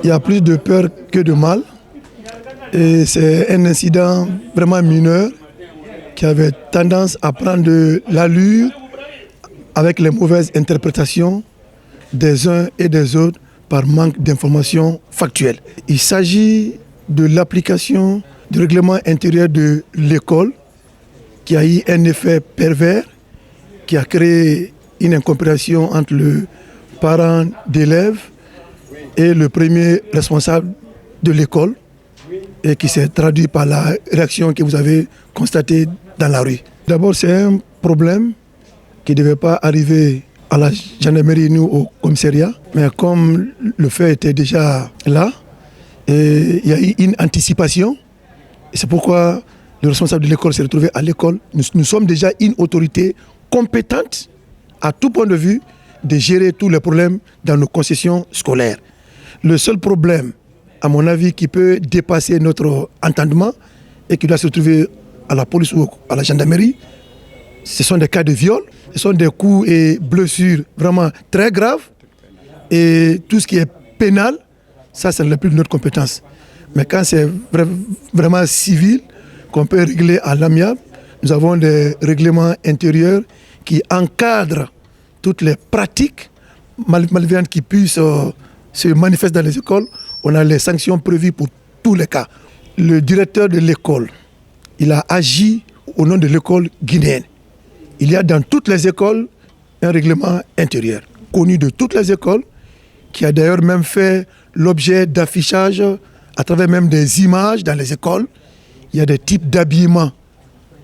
Il y a plus de peur que de mal. Et c'est un incident vraiment mineur qui avait tendance à prendre de l'allure avec les mauvaises interprétations des uns et des autres par manque d'informations factuelles. Il s'agit de l'application du règlement intérieur de l'école qui a eu un effet pervers, qui a créé une incompréhension entre le parent d'élève et le premier responsable de l'école et qui s'est traduit par la réaction que vous avez constatée dans la rue. D'abord, c'est un problème qui ne devait pas arriver à la gendarmerie ni au commissariat, mais comme le fait était déjà là, et il y a eu une anticipation, et c'est pourquoi le responsable de l'école s'est retrouvé à l'école. Nous sommes déjà une autorité compétente à tout point de vue de gérer tous les problèmes dans nos concessions scolaires. Le seul problème, à mon avis, qui peut dépasser notre entendement et qui doit se retrouver à la police ou à la gendarmerie, ce sont des cas de viol, ce sont des coups et blessures vraiment très graves. Et tout ce qui est pénal, ça n'est plus de notre compétence. Mais quand c'est vraiment civil, qu'on peut régler à l'amiable, nous avons des règlements intérieurs qui encadrent toutes les pratiques malveillantes qui puissent se manifester dans les écoles. On a les sanctions prévues pour tous les cas. Le directeur de l'école, il a agi au nom de l'école guinéenne. Il y a dans toutes les écoles un règlement intérieur, connu de toutes les écoles, qui a d'ailleurs même fait l'objet d'affichage à travers même des images dans les écoles. Il y a des types d'habillement,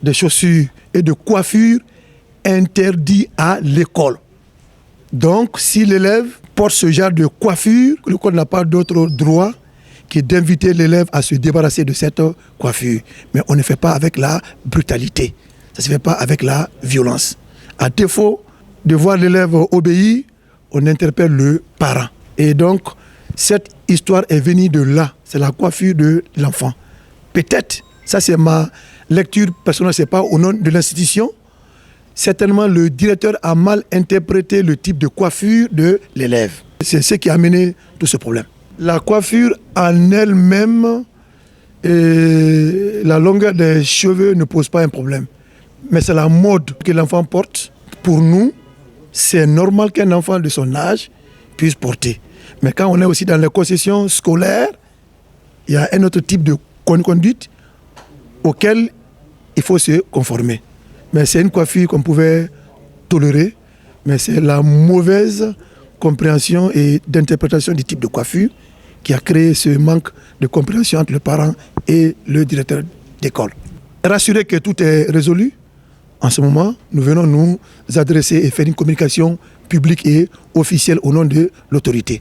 de chaussures et de coiffures interdits à l'école. Donc, si l'élève porte ce genre de coiffure, l'école n'a pas d'autre droit que d'inviter l'élève à se débarrasser de cette coiffure. Mais on ne fait pas avec la brutalité, ça ne se fait pas avec la violence. À défaut de voir l'élève obéir, on interpelle le parent. Et donc, cette histoire est venue de là, c'est la coiffure de l'enfant. Peut-être, ça c'est ma lecture personnelle, ce n'est pas au nom de l'institution. Certainement, le directeur a mal interprété le type de coiffure de l'élève. C'est ce qui a amené tout ce problème. La coiffure en elle-même, la longueur des cheveux ne pose pas un problème. Mais c'est la mode que l'enfant porte. Pour nous, c'est normal qu'un enfant de son âge puisse porter. Mais quand on est aussi dans les concessions scolaires, il y a un autre type de conduite auquel il faut se conformer. Mais c'est une coiffure qu'on pouvait tolérer, mais c'est la mauvaise compréhension et d'interprétation du type de coiffure qui a créé ce manque de compréhension entre le parent et le directeur d'école. Rassurer que tout est résolu, en ce moment, nous venons nous adresser et faire une communication publique et officielle au nom de l'autorité.